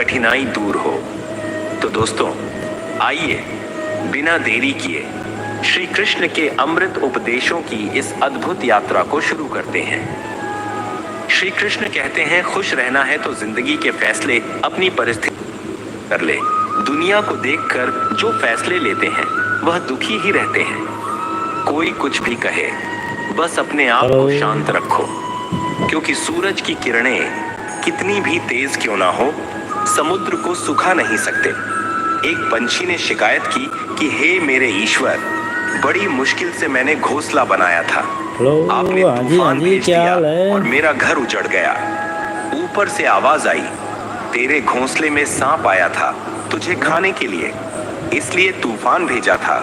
कठिनाई दूर हो। तो दोस्तों, आइए बिना देरी किए श्री कृष्ण के अमृत उपदेशों की इस अद्भुत यात्रा को शुरू करते हैं। श्री कृष्ण कहते हैं, खुश रहना है तो जिंदगी के फैसले अपनी परिस्थिति कर ले। दुनिया को देखकर जो फैसले लेते हैं वह दुखी ही रहते हैं। कोई कुछ भी कहे, बस अपने आप को शांत रखो, क्योंकि सूरज की किरणें कितनी भी तेज क्यों ना हो, समुद्र को सुखा नहीं सकते। एक पंछी ने शिकायत की कि हे मेरे ईश्वर, बड़ी मुश्किल से मैंने घोंसला बनाया था, आपने तूफान भेज दिया और मेरा घर उजड़ गया। ऊपर से आवाज आई, तेरे घोंसले में सांप आया था तुझे खाने के लिए, इसलिए तूफान भेजा था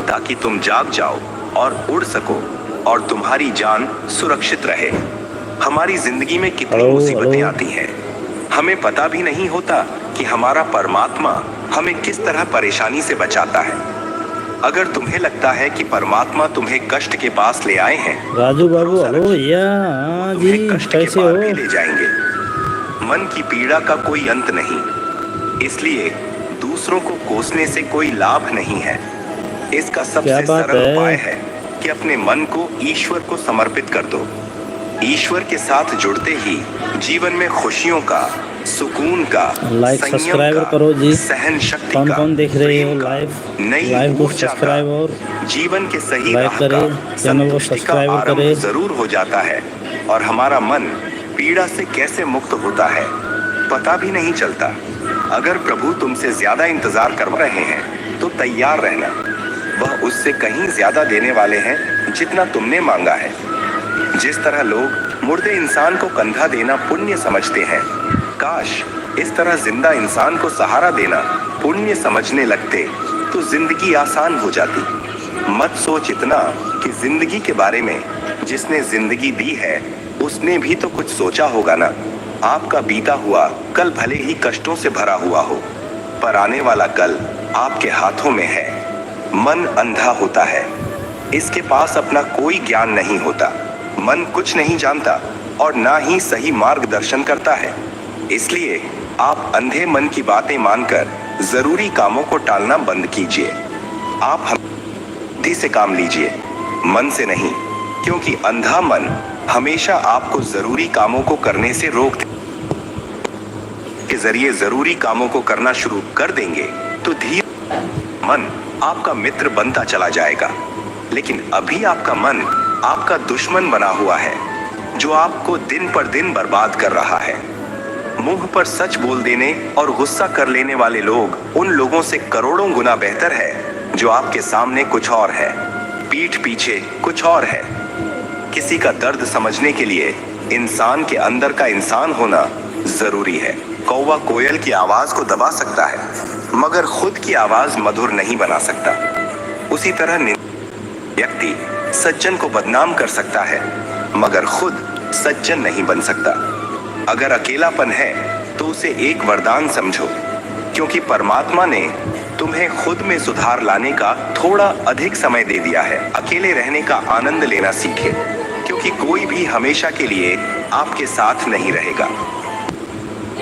ताकि तुम जाग जाओ और उड़ सको और तुम्हारी जान सुरक्षित रहे। हमारी जिंदगी में कितनी मुसीबतें आती हैं, हमें पता भी नहीं होता कि हमारा परमात्मा हमें किस तरह परेशानी से बचाता है। अगर तुम्हें लगता है कि परमात्मा तुम्हें कष्ट के पास ले आए हैं, राजू बाबू तुम्हें कष्ट के पार भी ले जाएंगे। मन की पीड़ा का कोई अंत नहीं, इसलिए दूसरों को कोसने से कोई लाभ नहीं है। इसका सबसे सरल उपाय है कि अपने मन को ईश्वर को समर्पित कर दो। ईश्वर के साथ जुड़ते ही जीवन में खुशियों का, सुकून का, लाइक सब्सक्राइब करो जी। सहन शक्ति कौन का, कौन देख रहे हो लाइव को सब्सक्राइब और जीवन के सही लाइक करें, चैनल को सब्सक्राइब करें। जरूर हो जाता है और हमारा मन पीड़ा से कैसे मुक्त होता है पता भी नहीं चलता। अगर प्रभु तुमसे ज्यादा इंतजार कर रहे हैं तो तैयार रहना, वह उससे कहीं ज्यादा देने वाले हैं जितना तुमने मांगा है। जिस तरह लोग मुर्दे इंसान को कंधा देना पुण्य समझते हैं, काश इस तरह जिंदा इंसान को सहारा देना पुण्य समझने लगते तो जिंदगी आसान हो जाती। मत सोच इतना कि जिंदगी के बारे में जिसने जिंदगी दी है उसने भी तो कुछ सोचा होगा ना। आपका बीता हुआ कल भले ही कष्टों से भरा हुआ हो, पर आने वाला कल आपके हाथों में है। मन अंधा होता है, इसके पास अपना कोई ज्ञान नहीं होता। मन कुछ नहीं जानता और ना ही सही मार्गदर्शन करता है। इसलिए आप अंधे मन की बातें मानकर जरूरी कामों को टालना बंद कीजिए। आप बुद्धि से काम लीजिए, मन से नहीं, क्योंकि अंधा मन हमेशा आपको जरूरी कामों को करने से रोक के जरिए जरूरी कामों को करना शुरू कर देंगे तो धीरे मन आपका मित्र बनता चला जाएगा। लेकिन अभी आपका मन आपका दुश्मन बना हुआ है, जो आपको दिन पर दिन बर्बाद कर रहा है। मुंह पर सच बोल देने और गुस्सा कर लेने वाले लोग उन लोगों से करोड़ों गुना बेहतर है जो आपके सामने कुछ और है, पीठ पीछे कुछ और है। किसी का दर्द समझने के लिए इंसान के अंदर का इंसान होना जरूरी है। कौवा कोयल की आवाज को दबा सकता है, मगर खुद की आवाज मधुर नहीं बना सकता। उसी तरह व्यक्ति सज्जन को बदनाम कर सकता है, मगर खुद सज्जन नहीं बन सकता। अगर अकेलापन है तो उसे एक वरदान समझो, क्योंकि परमात्मा ने तुम्हें खुद में सुधार लाने का थोड़ा अधिक समय दे दिया है। अकेले रहने का आनंद लेना सीखे, क्योंकि कोई भी हमेशा के लिए आपके साथ नहीं रहेगा।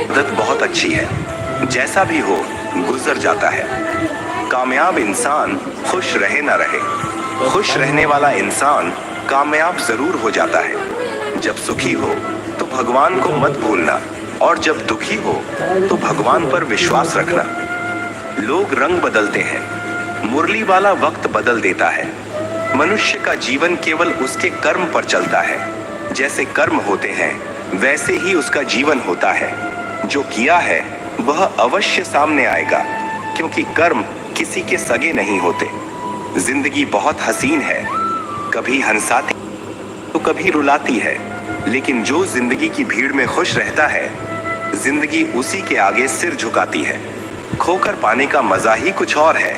आदत बहुत अच्छी है, जैसा भी हो गुजर जाता है। कामयाब इंसान खुश रहे ना रहे, खुश रहने वाला इंसान कामयाब जरूर हो जाता है। जब सुखी हो तो भगवान को मत भूलना, और जब दुखी हो तो भगवान पर विश्वास रखना। लोग रंग बदलते हैं, मुरली वाला वक्त बदल देता है। मनुष्य का जीवन केवल उसके कर्म पर चलता है। जैसे कर्म होते हैं वैसे ही उसका जीवन होता है। जो किया है वह अवश्य सामने आएगा, क्योंकि कर्म किसी के सगे नहीं होते। जिंदगी बहुत हसीन है, कभी हंसाती तो कभी रुलाती है, लेकिन जो जिंदगी की भीड़ में खुश रहता है, जिंदगी उसी के आगे सिर झुकाती है। खोकर पाने का मजा ही कुछ और है,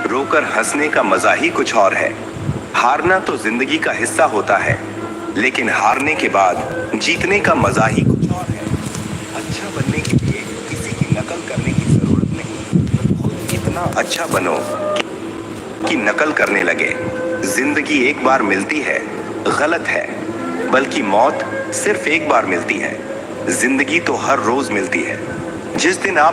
रोकर हंसने का मजा ही कुछ और है। हारना तो जिंदगी का हिस्सा होता है, लेकिन हारने के बाद जीतने का मजा ही कुछ और है। अच्छा बनने के लिए किसी की नकल करने की जरूरत नहीं, खुद इतना अच्छा बनो कि नकल करने लगे। जिंदगी एक बार मिलती है गलत है, बल्कि मौत सिर्फ एक बार मिलती है। जिंदगी तो हर रोज मिलती है। जिस दिन आप